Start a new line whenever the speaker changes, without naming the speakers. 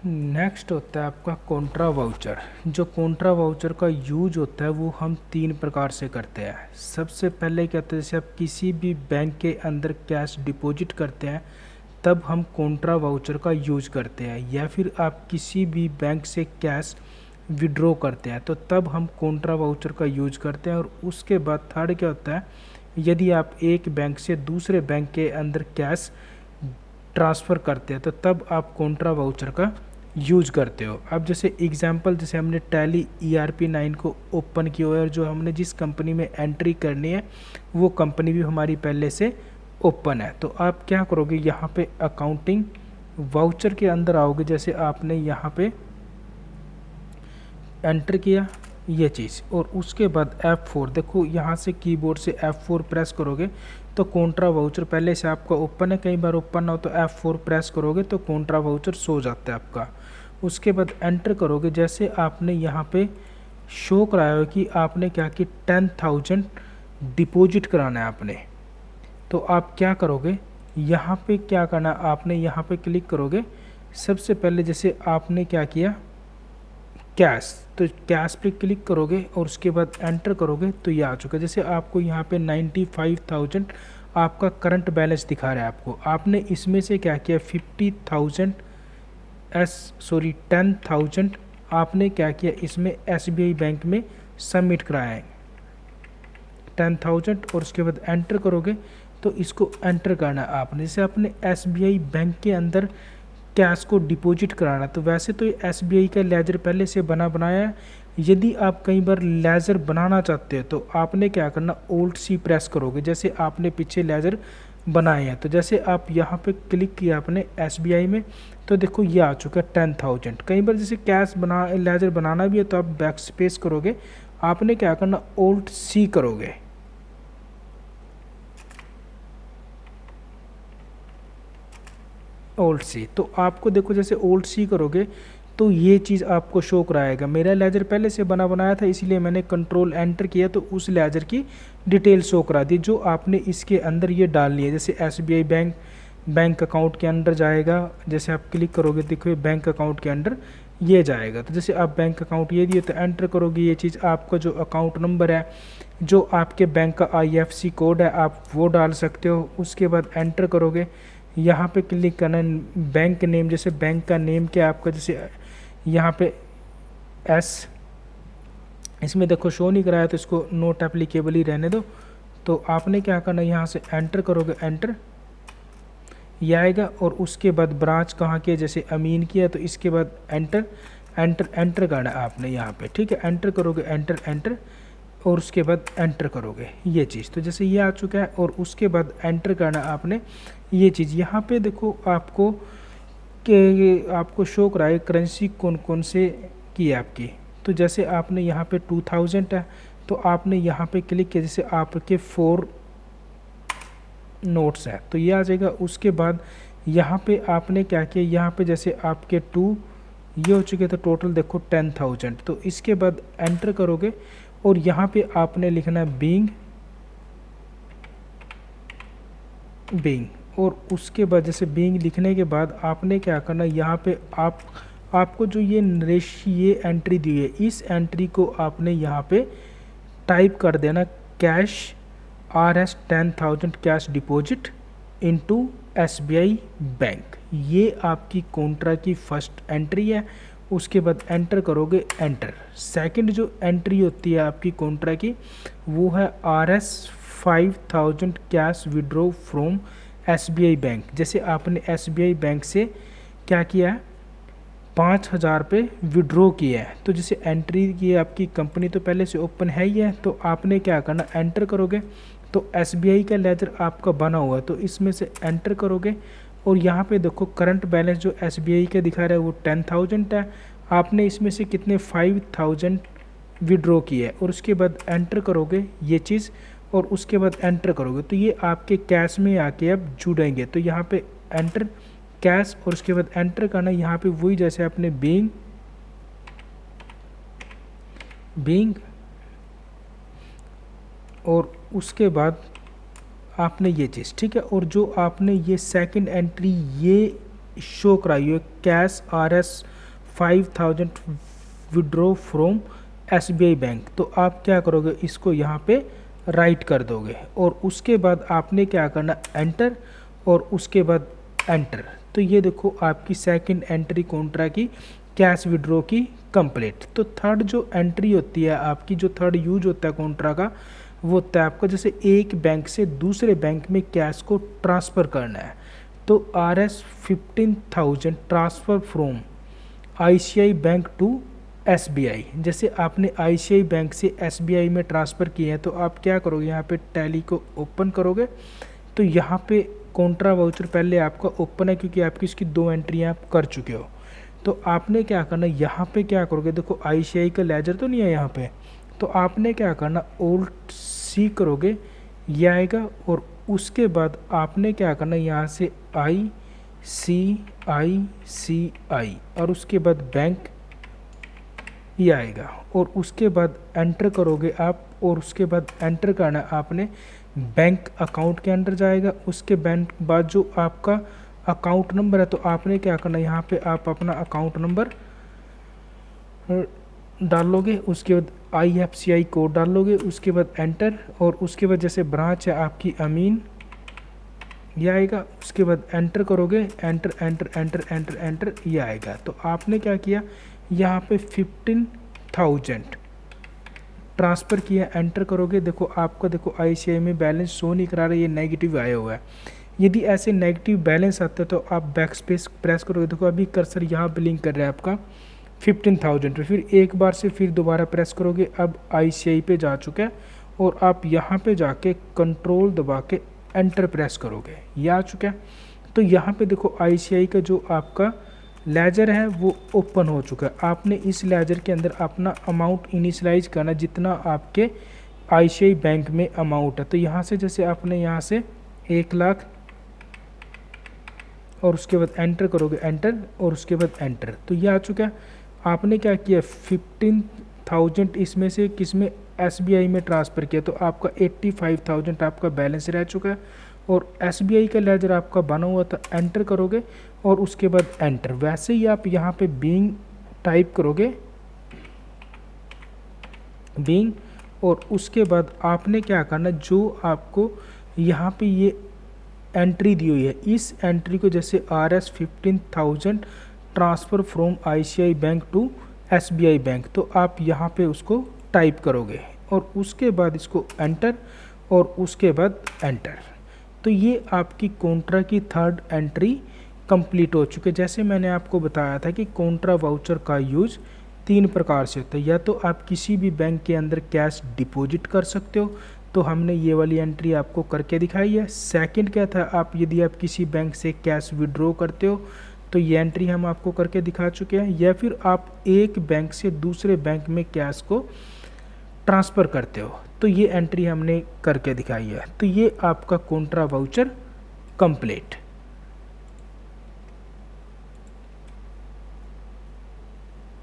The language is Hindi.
नेक्स्ट होता है आपका कॉन्ट्रा वाउचर। जो कॉन्ट्रा वाउचर का यूज होता है वो हम 3 प्रकार से करते हैं। सबसे पहले क्या होता है, जैसे आप किसी भी बैंक के अंदर कैश डिपॉजिट करते हैं तब हम कॉन्ट्रा वाउचर का यूज करते हैं, या फिर आप किसी भी बैंक से कैश विड्रॉ करते हैं तो तब हम कॉन्ट्रा वाउचर का यूज करते हैं। और उसके बाद थर्ड क्या होता है, यदि आप एक बैंक से दूसरे बैंक के अंदर कैश ट्रांसफ़र करते हैं तो तब आप कॉन्ट्रा वाउचर का यूज करते हो। अब जैसे एग्जांपल, जैसे हमने टैली ERP9 को ओपन किया हुआ है और जो हमने जिस कंपनी में एंट्री करनी है वो कंपनी भी हमारी पहले से ओपन है, तो आप क्या करोगे, यहाँ पे अकाउंटिंग वाउचर के अंदर आओगे। जैसे आपने यहाँ पे एंटर किया ये चीज़ और उसके बाद F4, देखो यहाँ से कीबोर्ड से F4 प्रेस करोगे तो कॉन्ट्रा वाउचर पहले से आपका ओपन है, कई बार ओपन ना हो तो F4 प्रेस करोगे तो कॉन्ट्रा वाउचर सो जाता है आपका। उसके बाद एंटर करोगे, जैसे आपने यहाँ पे शो कराया हो कि आपने क्या कि 10,000 डिपॉजिट कराना है आपने, तो आप क्या करोगे, यहाँ पे क्या करना, आपने यहाँ पे क्लिक करोगे। सबसे पहले जैसे आपने क्या किया कैश, तो कैश पे क्लिक करोगे और उसके बाद एंटर करोगे तो ये आ चुका है। जैसे आपको यहाँ पे 95,000 आपका करंट बैलेंस दिखा रहा है आपको, आपने इसमें से क्या किया 10,000 आपने क्या किया इसमें SBI बैंक में सबमिट कराया है 10,000 और उसके बाद एंटर करोगे तो इसको एंटर करना है आपने। जैसे आपने SBI बैंक के अंदर कैश को डिपॉजिट कराना, तो वैसे तो ये SBI का लेजर पहले से बनाया है। यदि आप कई बार लेजर बनाना चाहते हो तो आपने क्या करना, Alt+C प्रेस करोगे। जैसे आपने पीछे लेजर बनाए हैं तो जैसे आप यहाँ पे क्लिक किया आपने SBI में तो देखो ये आ चुका है 10,000। कई बार जैसे कैश लेजर बनाना भी है तो आप बैक स्पेस करोगे, आपने क्या करना Alt+C करोगे। Alt+C, तो आपको देखो जैसे Alt+C करोगे तो ये चीज़ आपको शो कराएगा। मेरा लेजर पहले से बनाया था इसीलिए मैंने कंट्रोल एंटर किया तो उस लेजर की डिटेल शो करा दी जो आपने इसके अंदर ये डालनी है। जैसे SBI बैंक अकाउंट के अंदर जाएगा, जैसे आप क्लिक करोगे देखो बैंक अकाउंट के अंदर ये जाएगा। तो जैसे आप बैंक अकाउंट ये दिए तो एंटर करोगे, ये चीज़ आपका जो अकाउंट नंबर है, जो आपके बैंक का IFSC कोड है आप वो डाल सकते हो। उसके बाद एंटर करोगे, यहाँ पे क्लिक करना है बैंक नेम, जैसे बैंक का नेम क्या आपका, जैसे यहाँ पे S, इसमें देखो शो नहीं कराया तो इसको नोट एप्लीकेबल ही रहने दो। तो आपने क्या करना है यहाँ से एंटर करोगे, एंटर ये आएगा और उसके बाद ब्रांच कहाँ की है, जैसे अमीन की है तो इसके बाद एंटर करना है आपने यहाँ पे, ठीक है। एंटर करोगे, एंटर और उसके बाद एंटर करोगे ये चीज़, तो जैसे ये आ चुका है और उसके बाद एंटर करना आपने ये चीज़। यहाँ पे देखो आपको शो कराए करेंसी कौन कौन से की है आपकी, तो जैसे आपने यहाँ पे 2000 है तो आपने यहाँ पे क्लिक किया, जैसे आपके 4 नोट्स है तो ये आ जाएगा। उसके बाद यहाँ पे आपने क्या किया, यहाँ पे जैसे आपके 2 ये हो चुके तो टोटल देखो 10,000, तो इसके बाद एंटर करोगे और यहाँ पे आपने लिखना है बीइंग, और उसके बाद जैसे बीइंग लिखने के बाद आपने क्या करना, यहाँ पे आपको जो ये एंट्री दी है इस एंट्री को आपने यहाँ पे टाइप कर देना, cash RS 10,000 cash deposit into SBI bank. ये आपकी कॉन्ट्रा की फर्स्ट एंट्री है। उसके बाद एंटर करोगे, एंटर। सेकंड जो एंट्री होती है आपकी कॉन्ट्रा की वो है RS 5,000 cash withdraw from SBI bank. जैसे आपने SBI बैंक से क्या किया है 5,000 पे विड्रॉ किया है, तो जैसे एंट्री की है आपकी कंपनी तो पहले से ओपन है ही है, तो आपने क्या करना एंटर करोगे तो SBI का लेजर आपका बना हुआ है तो इसमें से एंटर करोगे और यहाँ पे देखो करंट बैलेंस जो SBI का दिखा रहा है वो 10,000 है, आपने इसमें से कितने 5,000 विड्रॉ किया है और उसके बाद एंटर करोगे ये चीज़ और उसके बाद एंटर करोगे तो ये आपके कैश में आके अब जुड़ेंगे। तो यहाँ पे एंटर कैश और उसके बाद एंटर करना, यहाँ पे वही जैसे आपने बीइंग और उसके बाद आपने ये चीज़, ठीक है। और जो आपने ये सेकंड एंट्री ये शो कराई है cash RS 5000 withdraw from SBI bank. तो आप क्या करोगे, इसको यहाँ पे राइट कर दोगे और उसके बाद आपने क्या करना, एंटर और उसके बाद एंटर। तो ये देखो आपकी सेकंड एंट्री कॉन्ट्रा की कैश विड्रॉ की कंप्लीट। तो थर्ड जो एंट्री होती है आपकी, जो थर्ड यूज होता है कॉन्ट्रा का, वो होता है आपका जैसे एक बैंक से दूसरे बैंक में कैश को ट्रांसफ़र करना है। तो RS 15,000 transfer from ICICI bank to SBI। जैसे आपने ICICI बैंक से SBI में ट्रांसफ़र किए हैं तो आप क्या करोगे, यहाँ पे टैली को ओपन करोगे। तो यहाँ पे कॉन्ट्रा वाउचर पहले आपका ओपन है क्योंकि आपकी इसकी 2 एंट्रियाँ आप कर चुके हो। तो आपने क्या करना, यहाँ पे क्या करोगे, देखो ICICI का लेजर तो नहीं है यहाँ पे, तो आपने क्या करना, Alt+C करोगे, ये आएगा। और उसके बाद आपने क्या करना, यहाँ से ICICI और उसके बाद बैंक ये आएगा और उसके बाद एंटर करोगे आप। और उसके बाद एंटर करना आपने बैंक अकाउंट के अंदर जाएगा। उसके बैंक बाद जो आपका अकाउंट नंबर है, तो आपने क्या करना, यहाँ पे आप अपना अकाउंट नंबर डालोगे, उसके बाद IFCI कोड डालोगे, उसके बाद एंटर। और उसके बाद जैसे ब्रांच है आपकी अमीन, ये आएगा। उसके बाद एंटर करोगे, enter enter enter enter enter, ये आएगा। तो आपने क्या किया, यहाँ पे 15,000 ट्रांसफ़र किया, एंटर करोगे। देखो आपका देखो ICICI में बैलेंस शो नहीं करा रहा, ये नेगेटिव आया हुआ है। यदि ऐसे नेगेटिव बैलेंस आता है तो आप बैक स्पेस प्रेस करोगे। देखो अभी कर्सर यहाँ पे लिंक कर रहा है आपका 15,000 पे, फिर एक बार से फिर दोबारा प्रेस करोगे। अब ICICI पे जा चुका है और आप यहाँ पे जाके कंट्रोल दबा के एंटर प्रेस करोगे, ये आ चुका है। तो यहाँ पे देखो ICICI का जो आपका लेजर है वो ओपन हो चुका है। आपने इस लेजर के अंदर अपना अमाउंट इनिशियलाइज करना जितना आपके ICICI बैंक में अमाउंट है। तो यहाँ से जैसे आपने यहाँ से 1 लाख और उसके बाद एंटर करोगे, एंटर और उसके बाद एंटर, तो ये आ चुका है। आपने क्या किया, 15,000 इसमें से किस में, SBI में ट्रांसफ़र किया। तो आपका 85,000 आपका बैलेंस रह चुका है और SBI का लेजर आपका बना हुआ था। एंटर करोगे और उसके बाद एंटर। वैसे ही आप यहाँ पे बीइंग टाइप करोगे, बीइंग, और उसके बाद आपने क्या करना, जो आपको यहाँ पे ये एंट्री दी हुई है, इस एंट्री को जैसे RS 15,000 transfer from ICICI bank to SBI bank, तो आप यहाँ पे उसको टाइप करोगे और उसके बाद इसको एंटर और उसके बाद एंटर। तो ये आपकी कॉन्ट्रा की थर्ड एंट्री कंप्लीट हो चुके। जैसे मैंने आपको बताया था कि कॉन्ट्रा वाउचर का यूज़ 3 प्रकार से होता है। या तो आप किसी भी बैंक के अंदर कैश डिपॉजिट कर सकते हो, तो हमने ये वाली एंट्री आपको करके दिखाई है। सेकंड क्या था, आप यदि आप किसी बैंक से कैश विड्रॉ करते हो तो ये एंट्री हम आपको करके दिखा चुके हैं। या फिर आप एक बैंक से दूसरे बैंक में कैश को ट्रांसफ़र करते हो, तो ये एंट्री हमने करके दिखाई है। तो ये आपका कॉन्ट्रा वाउचर कंप्लीट।